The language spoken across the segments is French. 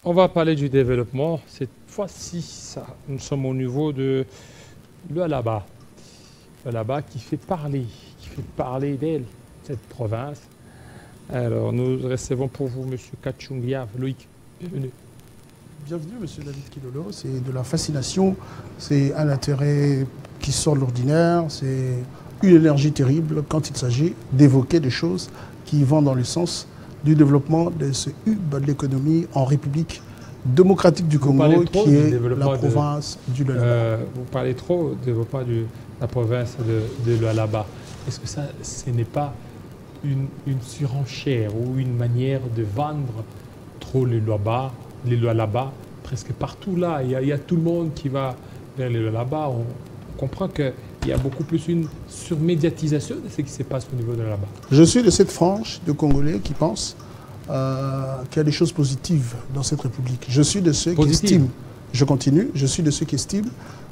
On va parler du développement. Cette fois-ci, nous sommes au niveau de l'Alaba. L'Alaba qui fait parler d'elle, cette province. Alors, nous recevons pour vous M. Kachungia. Loïc, bienvenue. Bienvenue, M. David Kilolo. C'est de la fascination, c'est un intérêt qui sort de l'ordinaire, c'est une énergie terrible quand il s'agit d'évoquer des choses qui vont dans le sens du développement de ce hub de l'économie en République démocratique du Congo, qui est la province du Lualaba. Vous parlez trop du développement de la province de Lualaba. Est-ce que ça, ce n'est pas une surenchère ou une manière de vendre trop les Lualaba presque partout là? Il y a tout le monde qui va vers les Lualaba. On comprend qu'il y a beaucoup plus une surmédiatisation de ce qui se passe au niveau de là-bas. Je suis de cette frange de Congolais qui pensent qu'il y a des choses positives dans cette République. Je suis de ceux qui estiment, je continue, je suis de ceux qui estiment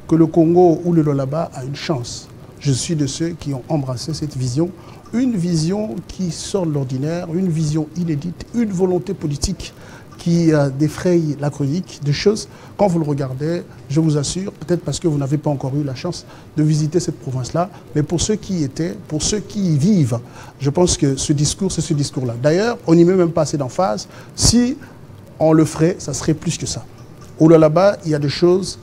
que le Congo ou le Lualaba a une chance. Je suis de ceux qui ont embrassé cette vision, une vision qui sort de l'ordinaire, une vision inédite, une volonté politique qui défraye la chronique, des choses, quand vous le regardez, je vous assure, peut-être parce que vous n'avez pas encore eu la chance de visiter cette province-là, mais pour ceux qui y étaient, pour ceux qui y vivent, je pense que ce discours, c'est ce discours-là. D'ailleurs, on n'y met même pas assez d'emphase. Si on le ferait, ça serait plus que ça. Au Lualaba, il y a des choses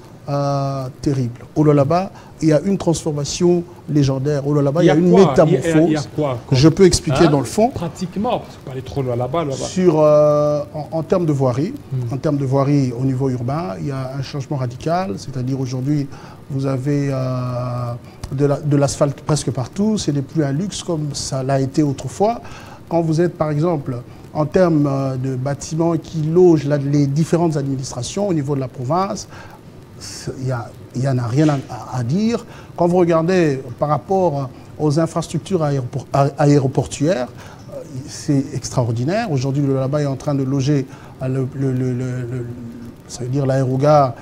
terribles. Au Lualaba, il y a une transformation légendaire. Au Lualaba, il y a une métamorphose. Il y a quoi, je peux expliquer dans le fond. Pratiquement, parce que pas aller trop là-bas. En termes de voirie, au niveau urbain, il y a un changement radical. C'est-à-dire aujourd'hui, vous avez de l'asphalte presque partout. Ce n'est plus un luxe comme ça l'a été autrefois. Quand vous êtes, par exemple, en termes de bâtiments qui logent les différentes administrations au niveau de la province, il n'y en a rien à dire. Quand vous regardez par rapport aux infrastructures aéroportuaires, c'est extraordinaire. Aujourd'hui, le Lualaba est en train de loger ça veut dire l'aérogare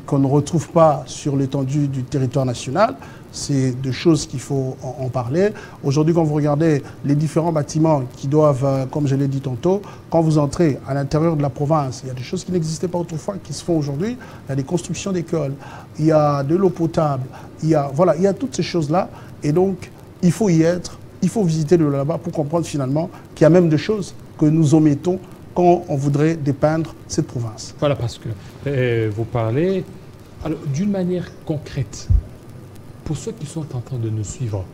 qu'on ne retrouve pas sur l'étendue du territoire national. C'est des choses qu'il faut en parler. Aujourd'hui, quand vous regardez les différents bâtiments qui doivent, comme je l'ai dit tantôt, quand vous entrez à l'intérieur de la province, il y a des choses qui n'existaient pas autrefois, qui se font aujourd'hui. Il y a des constructions d'écoles, il y a de l'eau potable, il y a toutes ces choses-là. Et donc, il faut y être, il faut visiter le Lualaba pour comprendre finalement qu'il y a même des choses que nous omettons quand on voudrait dépeindre cette province. Voilà, parce que vous parlez d'une manière concrète. Pour ceux qui sont en train de nous suivre,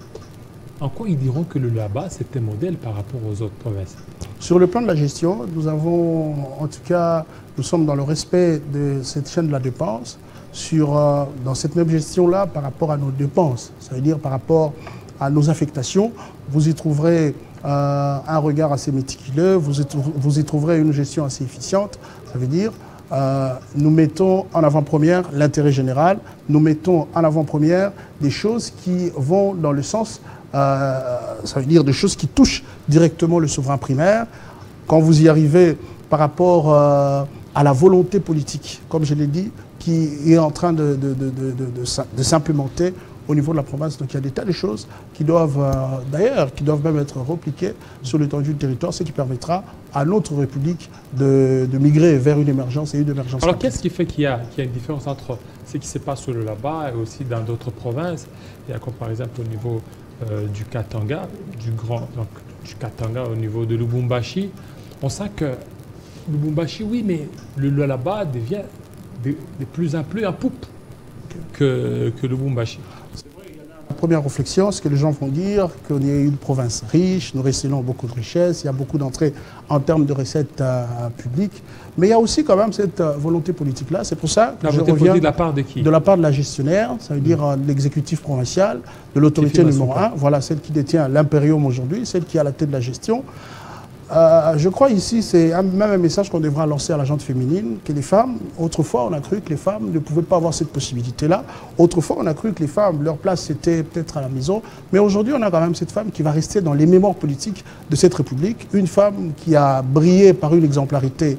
en quoi ils diront que le Lualaba, c'est un modèle par rapport aux autres provinces? Sur le plan de la gestion, nous avons, en tout cas, nous sommes dans le respect de cette chaîne de la dépense, dans cette même gestion-là par rapport à nos dépenses, ça veut dire par rapport à nos affectations, vous y trouverez un regard assez méticuleux, vous y trouverez une gestion assez efficiente, ça veut dire nous mettons en avant-première l'intérêt général, nous mettons en avant-première des choses qui vont dans le sens, ça veut dire des choses qui touchent directement le souverain primaire. Quand vous y arrivez par rapport à la volonté politique, comme je l'ai dit, qui est en train de s'implémenter au niveau de la province. Donc il y a des tas de choses qui doivent, d'ailleurs, qui doivent même être repliquées sur l'étendue du territoire, ce qui permettra à notre République de migrer vers une émergence et une émergence. Alors qu'est-ce qui fait qu'il y a une différence entre ce qui se passe sur le Lualaba et aussi dans d'autres provinces? Il y a comme par exemple au niveau du Katanga, du Katanga au niveau de Lubumbashi. On sent que Lubumbashi, oui, mais le Lualaba devient de plus en plus en poupe que Lubumbashi. La première réflexion, ce que les gens vont dire, qu'on est une province riche, nous recélons beaucoup de richesses, il y a beaucoup d'entrées en termes de recettes publiques, mais il y a aussi quand même cette volonté politique-là. C'est pour ça que je reviens de la part de qui? De la part de la gestionnaire, ça veut dire l'exécutif provincial, de l'autorité numéro 1, voilà, celle qui détient l'impérium aujourd'hui, celle qui est à la tête de la gestion. Je crois ici, c'est même un message qu'on devra lancer à la gente féminine, que les femmes, autrefois on a cru que les femmes ne pouvaient pas avoir cette possibilité-là. Autrefois on a cru que les femmes, leur place c'était peut-être à la maison. Mais aujourd'hui on a quand même cette femme qui va rester dans les mémoires politiques de cette République. Une femme qui a brillé par une exemplarité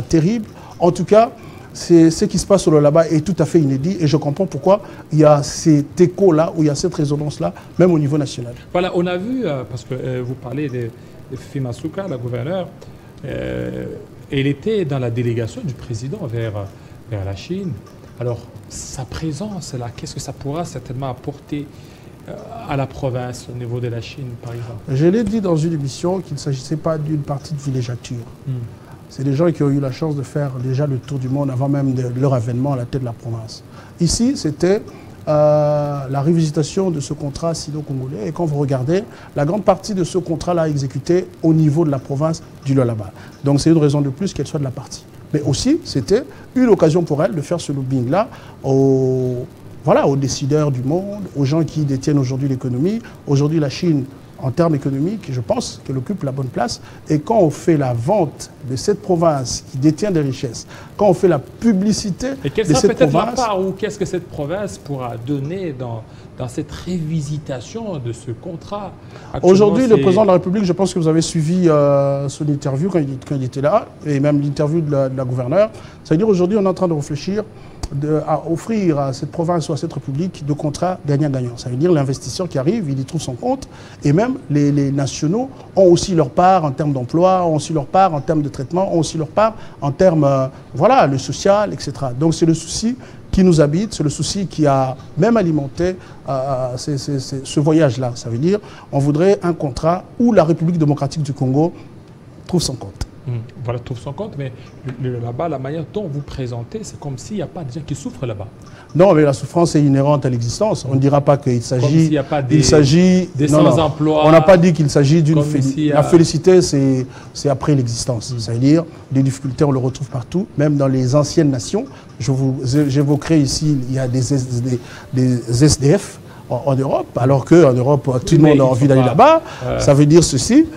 terrible. En tout cas, ce qui se passe sur le Lualaba est tout à fait inédit et je comprends pourquoi il y a cet écho-là, ou il y a cette résonance-là, même au niveau national. Voilà, on a vu, parce que vous parlez de Fifi Masuka, la gouverneure, il était dans la délégation du président vers la Chine. Alors, sa présence là, qu'est-ce que ça pourra certainement apporter à la province au niveau de la Chine, par exemple? Je l'ai dit dans une émission qu'il ne s'agissait pas d'une partie de villégiature. C'est des gens qui ont eu la chance de faire déjà le tour du monde avant même de leur avènement à la tête de la province. Ici, c'était la revisitation de ce contrat sino-congolais. Et quand vous regardez, la grande partie de ce contrat-là exécuté au niveau de la province du Lualaba. Donc c'est une raison de plus qu'elle soit de la partie. Mais aussi, c'était une occasion pour elle de faire ce lobbying-là aux décideurs du monde, aux gens qui détiennent aujourd'hui l'économie. Aujourd'hui, la Chine, en termes économiques, je pense qu'elle occupe la bonne place. Et quand on fait la vente de cette province qui détient des richesses, quand on fait la publicité et quelle sera peut-être la part ou qu'est-ce que cette province pourra donner dans cette révisitation de ce contrat? Aujourd'hui, le président de la République, je pense que vous avez suivi son interview quand il était là, et même l'interview de la gouverneure. Ça veut dire aujourd'hui, on est en train de réfléchir à offrir à cette province ou à cette république de contrats gagnant-gagnant. Ça veut dire l'investisseur qui arrive, il y trouve son compte, et même les nationaux ont aussi leur part en termes d'emploi, ont aussi leur part en termes de traitement, ont aussi leur part en termes, le social, etc. Donc c'est le souci qui nous habite, c'est le souci qui a même alimenté ce voyage-là. Ça veut dire on voudrait un contrat où la République démocratique du Congo trouve son compte. Voilà, trouve son compte, mais là-bas, la manière dont vous présentez, c'est comme s'il n'y a pas de gens qui souffrent là-bas. Non, mais la souffrance est inhérente à l'existence. On ne dira pas qu'il s'agit... des sans-emploi. On n'a pas dit qu'il s'agit d'une... La félicité, c'est après l'existence. Ça veut dire, des difficultés, on le retrouve partout, même dans les anciennes nations. J'évoquerai ici, il y a des SDF, en Europe, alors qu'en Europe, tout le monde a envie d'aller là-bas. Ça veut dire ceci.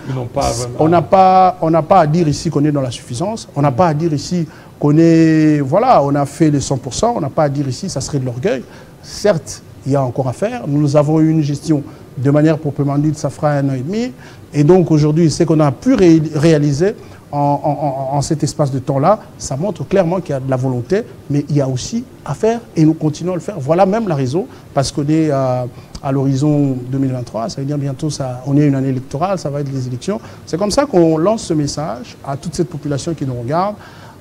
On n'a pas à dire ici qu'on est dans la suffisance. On n'a pas à dire ici qu'on est... Voilà, on a fait les 100%. On n'a pas à dire ici, ça serait de l'orgueil. Certes, il y a encore à faire. Nous avons eu une gestion de manière proprement dite, ça fera 1 an et demi. Et donc aujourd'hui, ce qu'on a pu réaliser en cet espace de temps-là, ça montre clairement qu'il y a de la volonté, mais il y a aussi à faire et nous continuons à le faire. Voilà même la raison, parce qu'on est à l'horizon 2023, ça veut dire bientôt, on est une année électorale, ça va être les élections. C'est comme ça qu'on lance ce message à toute cette population qui nous regarde.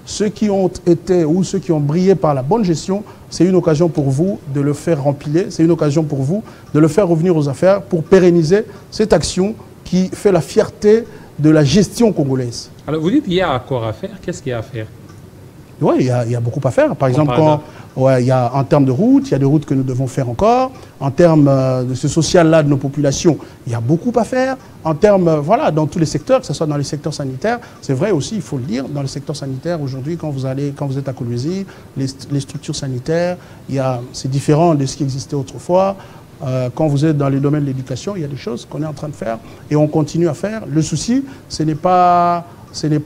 Ceux qui ont été ou ceux qui ont brillé par la bonne gestion, c'est une occasion pour vous de le faire rempiler, c'est une occasion pour vous de le faire revenir aux affaires pour pérenniser cette action qui fait la fierté de la gestion congolaise. Alors vous dites qu'il y a encore à faire, qu'est-ce qu'il y a à faire? Oui, il y a beaucoup à faire. Par exemple, en termes de routes, il y a des routes que nous devons faire encore. En termes de ce social-là de nos populations, il y a beaucoup à faire. En termes, dans tous les secteurs, que ce soit dans les secteurs sanitaires, c'est vrai aussi, il faut le dire, dans le secteur sanitaire, aujourd'hui, quand vous êtes à Kolwezi, les structures sanitaires, c'est différent de ce qui existait autrefois. Quand vous êtes dans les domaines de l'éducation, il y a des choses qu'on est en train de faire et on continue à faire. Le souci, ce n'est pas de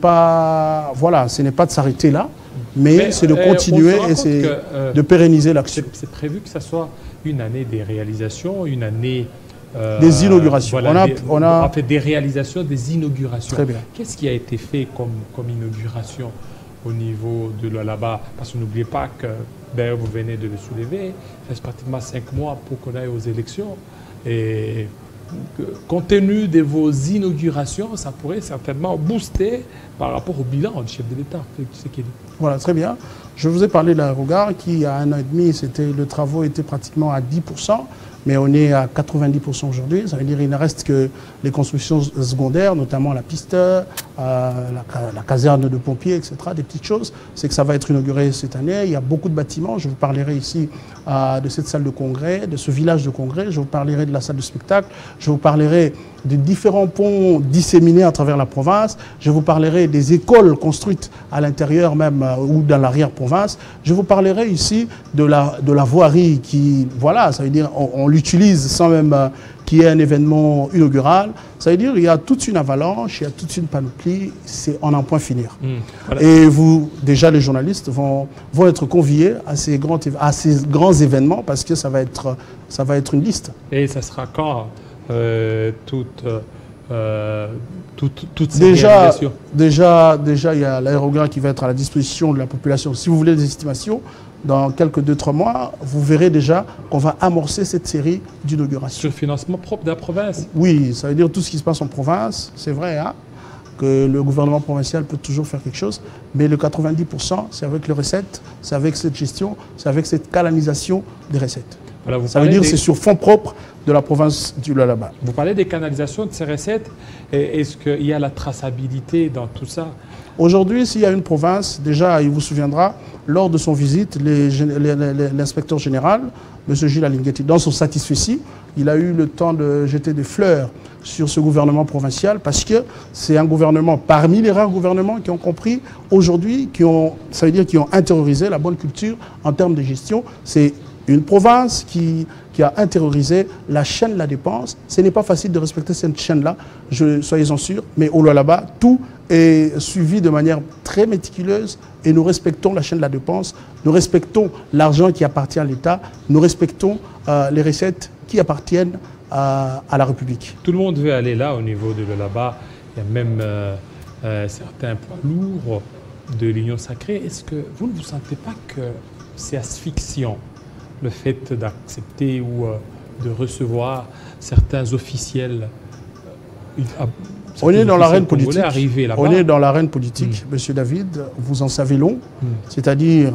s'arrêter là, mais c'est de continuer et c'est de pérenniser l'action. C'est prévu que ça soit une année des réalisations, une année... des inaugurations. Voilà, on a fait des réalisations, des inaugurations. Très bien. Qu'est-ce qui a été fait comme inauguration au niveau de là-bas? Parce que n'oubliez pas que vous venez de le soulever, il reste pratiquement 5 mois pour qu'on aille aux élections. Et compte tenu de vos inaugurations, ça pourrait certainement booster par rapport au bilan du chef de l'État. Voilà, très bien. Je vous ai parlé de l'aérogare qui, il y a 1 an et demi, le travaux étaient pratiquement à 10%. Mais on est à 90% aujourd'hui. Ça veut dire qu'il ne reste que les constructions secondaires, notamment la piste, la caserne de pompiers, etc. Des petites choses. C'est que ça va être inauguré cette année. Il y a beaucoup de bâtiments. Je vous parlerai ici de cette salle de congrès, de ce village de congrès. Je vous parlerai de la salle de spectacle. Je vous parlerai de différents ponts disséminés à travers la province. Je vous parlerai des écoles construites à l'intérieur même ou dans l'arrière-province. Je vous parlerai ici de la voirie qui, ça veut dire on l'utilise sans même qu'il y ait un événement inaugural. Ça veut dire qu'il y a toute une avalanche, il y a toute une panoplie, c'est en un point finir. Voilà. Et vous, déjà les journalistes vont être conviés à ces grands événements parce que ça va être une liste. Et ça sera quand toutes ces réalisations? Déjà, il y a l'aérogare qui va être à la disposition de la population. Si vous voulez des estimations, dans quelques 2-3 mois, vous verrez déjà qu'on va amorcer cette série d'inaugurations. Sur le financement propre de la province? Oui, ça veut dire tout ce qui se passe en province, c'est vrai, hein, que le gouvernement provincial peut toujours faire quelque chose, mais le 90%, c'est avec les recettes, c'est avec cette gestion, c'est avec cette canalisation des recettes. Voilà, ça veut dire que c'est sur fonds propres de la province du Lualaba. Vous parlez des canalisations de ces recettes. Est-ce qu'il y a la traçabilité dans tout ça? Aujourd'hui, s'il y a une province, déjà, il vous souviendra, lors de son visite, l'inspecteur général, M. Gilles Alinguetti, dans son satisfecit, il a eu le temps de jeter des fleurs sur ce gouvernement provincial parce que c'est un gouvernement, parmi les rares gouvernements qui ont compris aujourd'hui, ça veut dire qui ont intériorisé la bonne culture en termes de gestion. C'est une province qui a intériorisé la chaîne de la dépense. Ce n'est pas facile de respecter cette chaîne-là, soyez-en sûrs, mais au Lualaba, tout est suivi de manière très méticuleuse et nous respectons la chaîne de la dépense, nous respectons l'argent qui appartient à l'État, nous respectons les recettes qui appartiennent à la République. Tout le monde veut aller là au niveau de Lualaba. Il y a même certains poids lourds de l'Union sacrée. Est-ce que vous ne vous sentez pas que c'est asphyxiant, le fait d'accepter ou de recevoir certains officiels? On est dans l'arène politique. On est dans l'arène politique, Monsieur David, vous en savez long. C'est-à-dire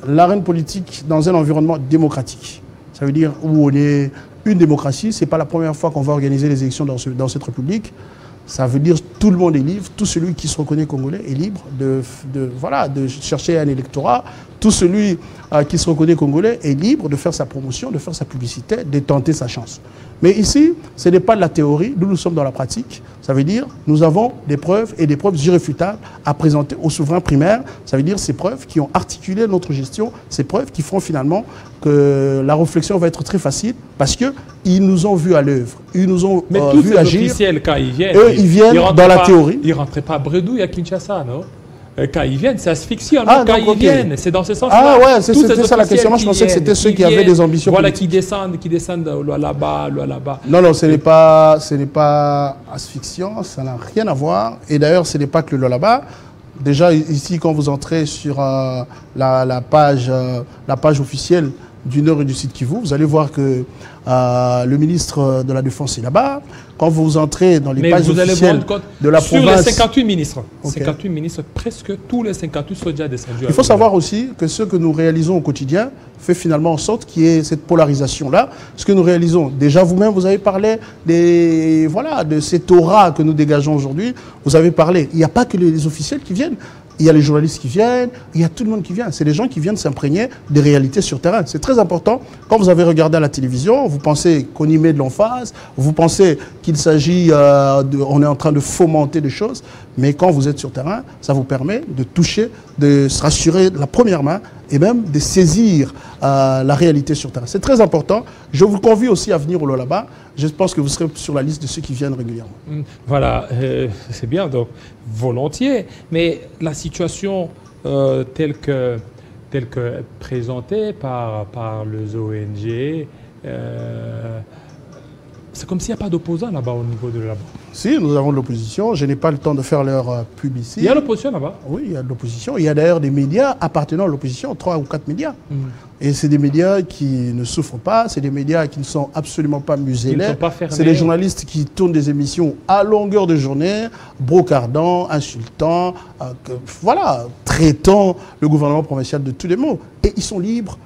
l'arène politique dans un environnement démocratique. Ça veut dire où on est une démocratie. Ce n'est pas la première fois qu'on va organiser les élections dans cette République. Ça veut dire tout le monde est libre, tout celui qui se reconnaît congolais est libre de chercher un électorat, tout celui qui se reconnaît congolais est libre de faire sa promotion, de faire sa publicité, de tenter sa chance. Mais ici, ce n'est pas de la théorie, nous sommes dans la pratique. Ça veut dire nous avons des preuves et des preuves irréfutables à présenter au souverain primaire. Ça veut dire ces preuves qui ont articulé notre gestion, ces preuves qui feront finalement que la réflexion va être très facile parce qu'ils nous ont vus à l'œuvre, ils nous ont vu agir. Officiels, quand ils viennent, eux, ils viennent dans la théorie. Ils ne rentraient pas à Bredouille à Kinshasa, non? Quand ils viennent, c'est asphyxiant. Quand ils viennent, c'est dans ce sens-là. Ah ouais, c'était ça la question. Moi, je pensais que c'était ceux qui avaient des ambitions. Voilà, qui descendent là-bas. Non, ce n'est pas asphyxiant, ça n'a rien à voir. Et d'ailleurs, ce n'est pas que le Lualaba. Déjà, ici, quand vous entrez sur la page officielle du Nord et du Sud Kivu, vous allez voir que le ministre de la Défense est là-bas. Quand vous entrez dans les pages officielles de la province... Sur les 58 ministres, okay. 58 ministres, presque tous les 58 sont déjà descendus. Il faut savoir aussi que ce que nous réalisons au quotidien fait finalement en sorte qu'il y ait cette polarisation-là. Ce que nous réalisons, déjà vous-même, vous avez parlé de cette aura que nous dégageons aujourd'hui. Vous avez parlé, il n'y a pas que les officiels qui viennent. Il y a les journalistes qui viennent, il y a tout le monde qui vient. C'est les gens qui viennent s'imprégner des réalités sur terrain. C'est très important. Quand vous avez regardé à la télévision, vous pensez qu'on y met de l'emphase, vous pensez qu'il s'agit, on est en train de fomenter des choses, mais quand vous êtes sur terrain, ça vous permet de toucher, de se rassurer de la première main et même de saisir la réalité sur terrain. C'est très important. Je vous convie aussi à venir au Lualaba. Je pense que vous serez sur la liste de ceux qui viennent régulièrement. Voilà, c'est bien, donc volontiers. Mais la situation telle que présentée par les ONG, c'est comme s'il n'y a pas d'opposants là-bas au niveau de là-bas. Si, nous avons de l'opposition. Je n'ai pas le temps de faire leur publicité. Il y a l'opposition là-bas? Oui, il y a de l'opposition. Il y a d'ailleurs des médias appartenant à l'opposition, 3 ou 4 médias. Et c'est des médias qui ne souffrent pas, c'est des médias qui ne sont absolument pas muselés. C'est des journalistes qui tournent des émissions à longueur de journée, brocardant, insultant, traitant le gouvernement provincial de tous les maux. Et ils sont libres.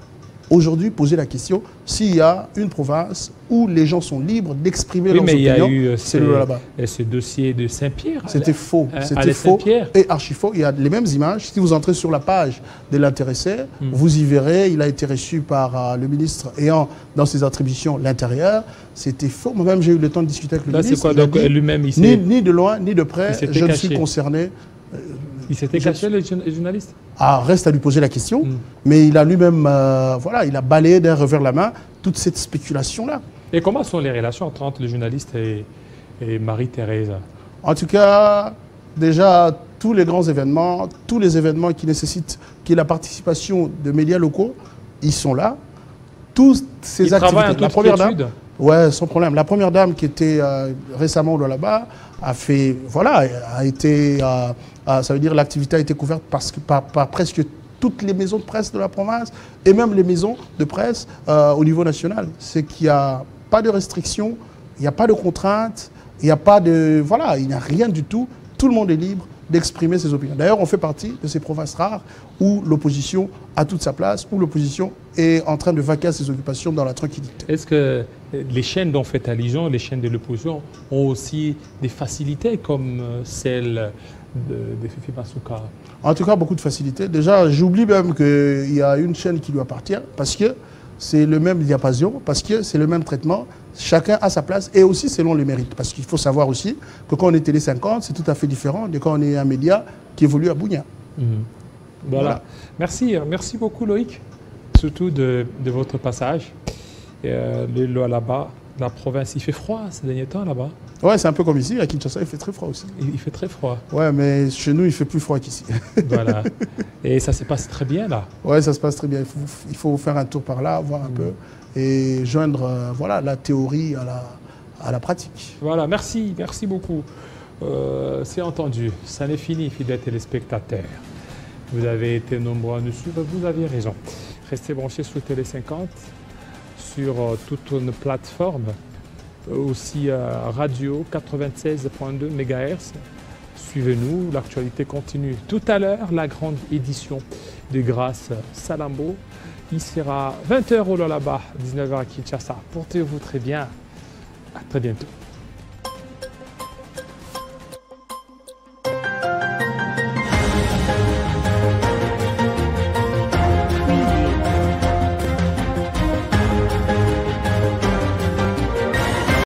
Aujourd'hui, poser la question, s'il y a une province où les gens sont libres d'exprimer leurs opinions, c'est le Lualaba. Et ce dossier de Saint-Pierre. C'était faux. C'était faux et archi faux. Il y a les mêmes images. Si vous entrez sur la page de l'intéressé, vous y verrez, il a été reçu par le ministre ayant dans ses attributions l'intérieur. C'était faux. Moi-même, j'ai eu le temps de discuter avec le ministre. C'est quoi donc lui-même ici? Ni de loin, ni de près, je ne suis concerné. Il s'était caché, le journaliste? Reste à lui poser la question. Mais il a lui-même, il a balayé d'un revers de la main toute cette spéculation-là. Et comment sont les relations entre le journaliste et Marie-Thérèse? En tout cas, déjà, tous les grands événements, tous les événements qui nécessitent la participation de médias locaux, ils sont là. Toutes ces activités. La première dame, sans problème. La première dame qui était récemment là-bas a fait, ça veut dire l'activité a été couverte par presque toutes les maisons de presse de la province et même les maisons de presse au niveau national. C'est qu'il n'y a pas de restrictions, il n'y a pas de contraintes, il n'y a pas de... il n'y a rien du tout. tout le monde est libre d'exprimer ses opinions. D'ailleurs, on fait partie de ces provinces rares où l'opposition a toute sa place, où l'opposition est en train de vaquer à ses occupations dans la tranquillité. Est-ce que les chaînes dont fait allusion, les chaînes de l'opposition, ont aussi des facilités comme celle de Fifi Masuka? En tout cas, beaucoup de facilité. Déjà, j'oublie même qu'il y a une chaîne qui lui appartient parce que c'est le même diapason, parce que c'est le même traitement. Chacun a sa place et aussi selon les mérites. Parce qu'il faut savoir aussi que quand on est Télé 50, c'est tout à fait différent de quand on est un média qui évolue à Bunia. Voilà. Merci beaucoup Loïc, surtout de votre passage. Le Lualaba, la province, il fait froid ces derniers temps là-bas. Ouais, c'est un peu comme ici, à Kinshasa, il fait très froid aussi. Il fait très froid. Ouais, mais chez nous, il fait plus froid qu'ici. Voilà. Et ça se passe très bien là. Ouais, ça se passe très bien. Il faut faire un tour par là, voir un peu, et joindre voilà, la théorie à la pratique. Voilà, merci beaucoup. C'est entendu, ça n'est fini, fidèles téléspectateurs. Vous avez été nombreux à nous suivre, vous aviez raison. Restez branchés sur Télé 50, sur toute nos plateformes, aussi radio 96.2 MHz. Suivez-nous, l'actualité continue. Tout à l'heure, la grande édition de Grâce Salambo. Il sera 20h au Lualaba, 19h à Kinshasa. Portez-vous très bien. À très bientôt.